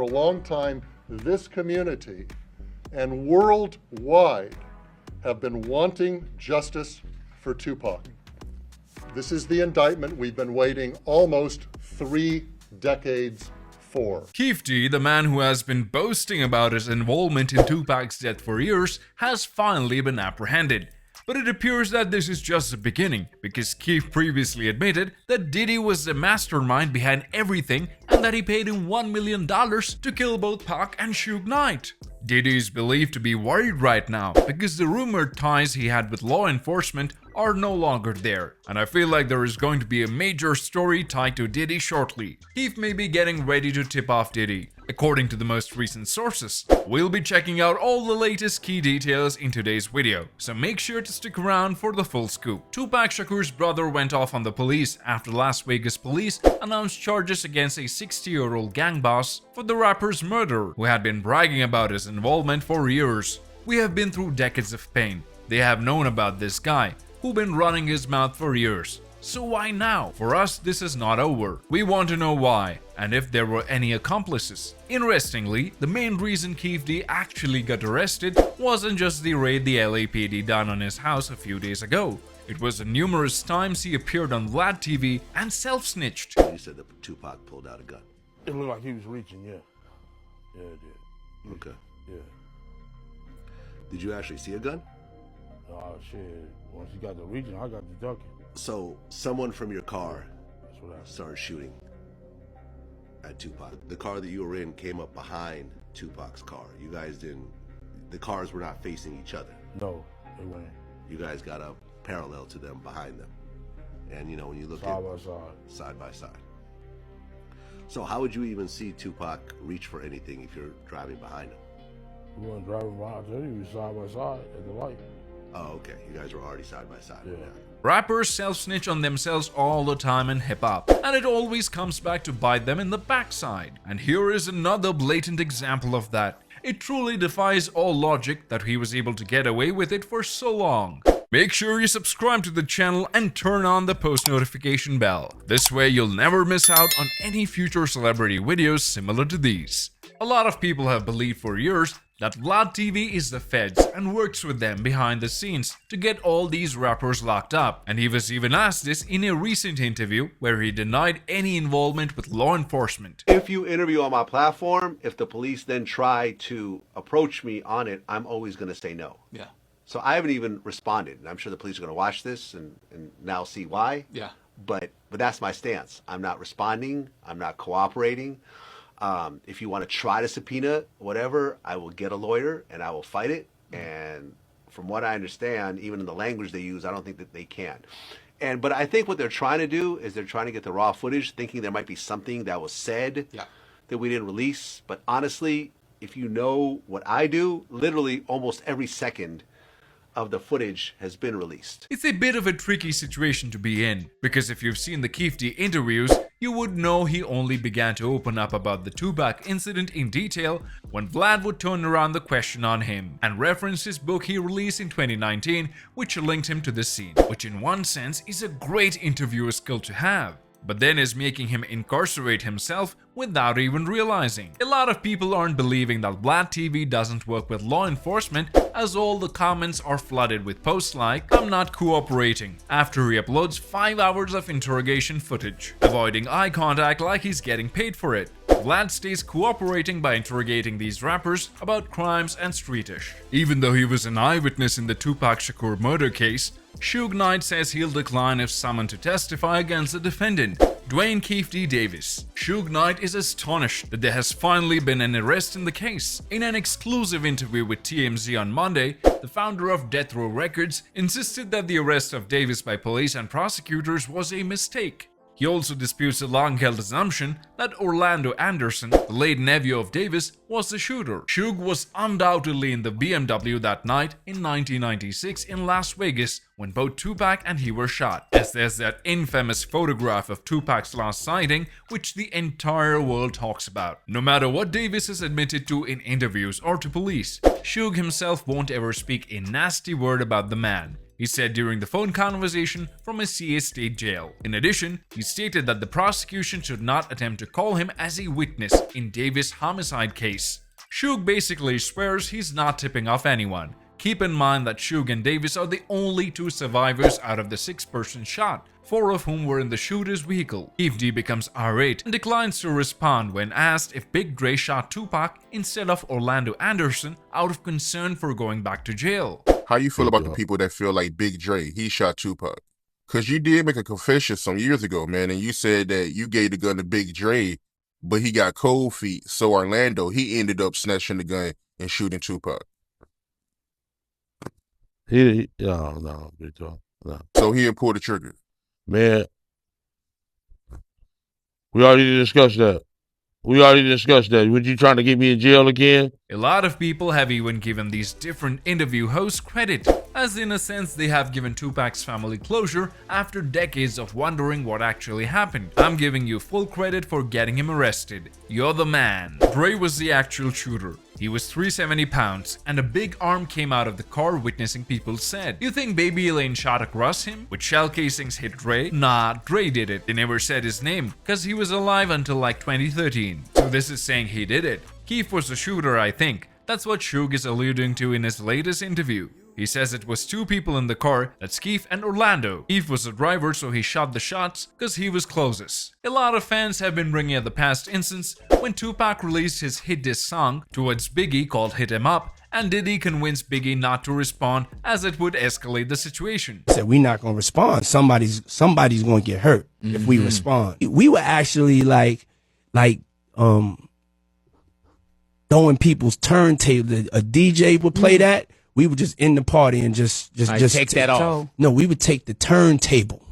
a long time, this community and worldwide have been wanting justice for Tupac. This is the indictment we've been waiting almost 3 decades for. Keefe D, the man who has been boasting about his involvement in Tupac's death for years, has finally been apprehended. But it appears that this is just the beginning, because Keefe previously admitted that Diddy was the mastermind behind everything and that he paid him $1 million to kill both Pac and Suge Knight. Diddy is believed to be worried right now because the rumored ties he had with law enforcement are no longer there, and I feel like there is going to be a major story tied to Diddy shortly. Keefe may be getting ready to tip off Diddy, according to the most recent sources. We'll be checking out all the latest key details in today's video, so make sure to stick around for the full scoop. Tupac Shakur's brother went off on the police after Las Vegas police announced charges against a 60-year-old gang boss for the rapper's murder, who had been bragging about his involvement for years. We have been through decades of pain. They have known about this guy, who've been running his mouth for years. So why now? For us, this is not over. We want to know why, and if there were any accomplices. Interestingly, the main reason Keefe D actually got arrested wasn't just the raid the LAPD done on his house a few days ago. It was the numerous times he appeared on Vlad TV and self-snitched. You said that Tupac pulled out a gun. It looked like he was reaching, yeah. Yeah, it did. Okay. Yeah. Did you actually see a gun? Oh, shit. Once he got the reaching, I got the ducking. So someone from your car That's what happened. started shooting at Tupac. The car that you were in came up behind Tupac's car. You guys didn't, the cars were not facing each other. No, they weren't. You guys got up parallel to them, behind them. And you know, when you look Side by side. side by side. So how would you even see Tupac reach for anything if you're driving behind him? We weren't driving behind him. We were side by side at the light. Oh, okay. You guys were already side by side. Yeah. Rappers self-snitch on themselves all the time in hip-hop, and it always comes back to bite them in the backside. And here is another blatant example of that. It truly defies all logic that he was able to get away with it for so long. Make sure you subscribe to the channel and turn on the post notification bell. This way you'll never miss out on any future celebrity videos similar to these. A lot of people have believed for years that Vlad TV is the feds and works with them behind the scenes to get all these rappers locked up. And he was even asked this in a recent interview where he denied any involvement with law enforcement. If you interview on my platform, if the police then try to approach me on it, I'm always going to say no. Yeah. So I haven't even responded. And I'm sure the police are going to watch this and now see why. Yeah. But that's my stance. I'm not responding. I'm not cooperating. If you want to try to subpoena whatever, I will get a lawyer and I will fight it. And from what I understand, even in the language they use, I don't think that they can. But I think what they're trying to do is they're trying to get the raw footage, thinking there might be something that was said that we didn't release. But honestly, if you know what I do, literally almost every second of the footage has been released. It's a bit of a tricky situation to be in, because if you've seen the Keefe D interviews, you would know he only began to open up about the Tupac incident in detail when Vlad would turn around the question on him and reference his book he released in 2019, which linked him to the scene, which in one sense is a great interviewer skill to have, but then is making him incarcerate himself without even realizing. A lot of people aren't believing that Vlad TV doesn't work with law enforcement, as all the comments are flooded with posts like "I'm not cooperating" after he uploads 5 hours of interrogation footage, avoiding eye contact like he's getting paid for it. Vlad stays cooperating by interrogating these rappers about crimes and streetish. Even though he was an eyewitness in the Tupac Shakur murder case, Suge Knight says he'll decline if summoned to testify against the defendant, Dwayne Keefe D. Davis. Suge Knight is astonished that there has finally been an arrest in the case. In an exclusive interview with TMZ on Monday, the founder of Death Row Records insisted that the arrest of Davis by police and prosecutors was a mistake. He also disputes the long-held assumption that Orlando Anderson, the late nephew of Davis, was the shooter. Suge was undoubtedly in the BMW that night in 1996 in Las Vegas when both Tupac and he were shot, as there's that infamous photograph of Tupac's last sighting which the entire world talks about. No matter what Davis has admitted to in interviews or to police, Suge himself won't ever speak a nasty word about the man. he said during the phone conversation from his CA state jail. In addition, he stated that the prosecution should not attempt to call him as a witness in Davis' homicide case. Suge basically swears he's not tipping off anyone. Keep in mind that Suge and Davis are the only 2 survivors out of the 6-person shot, 4 of whom were in the shooter's vehicle. Keefe D becomes irate and declines to respond when asked if Big Dre shot Tupac instead of Orlando Anderson out of concern for going back to jail. How you feel about the people that feel like Big Dre, he shot Tupac? Because you did make a confession some years ago, man, and you said that you gave the gun to Big Dre, but he got cold feet, so Orlando, he ended up snatching the gun and shooting Tupac. No, big dog. No. So he didn't pull the trigger. Man, we already discussed that. Would you trying to get me in jail again? A lot of people have even given these different interview hosts credit, as in a sense they have given Tupac's family closure after decades of wondering what actually happened. I'm giving you full credit for getting him arrested. You're the man. Dre was the actual shooter. He was 370 pounds and a big arm came out of the car, witnessing people said. You think Baby Elaine shot across him with shell casings hit Dre? Nah, Dre did it. They never said his name because he was alive until like 2013. So this is saying he did it. Keefe was the shooter, I think. That's what Suge is alluding to in his latest interview. He says it was 2 people in the car, that's Keefe and Orlando. Keefe was the driver, so he shot the shots because he was closest. A lot of fans have been bringing up the past instance when Tupac released his hit diss song towards Biggie called Hit 'Em Up, and Diddy convinced Biggie not to respond as it would escalate the situation. Said we not gonna respond. Somebody's gonna get hurt if we respond. We were actually like throwing people's turntable. A DJ would play that. We would just end the party and just take that off. No, we would take the turntable.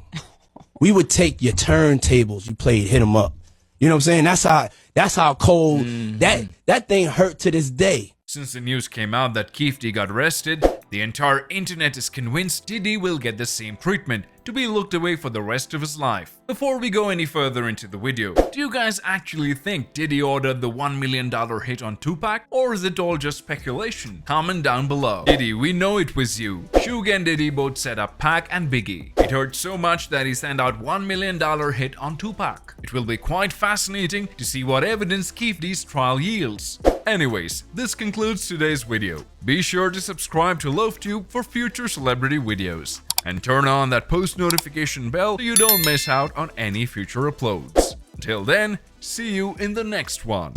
We would take your turntables. You played Hit 'Em Up. You know what I'm saying? That's how cold that thing hurt to this day. Since the news came out that Keefe D got arrested, the entire internet is convinced Diddy will get the same treatment, to be looked away for the rest of his life. Before we go any further into the video, do you guys actually think Diddy ordered the $1 million hit on Tupac, or is it all just speculation? Comment down below. Diddy, we know it was you. Suge and Diddy both set up Pac and Biggie. It hurt so much that he sent out $1 million hit on Tupac. It will be quite fascinating to see what evidence Keefe D's trial yields. Anyways, this concludes today's video. Be sure to subscribe to LoafTube for future celebrity videos. And turn on that post notification bell so you don't miss out on any future uploads. Until then, see you in the next one.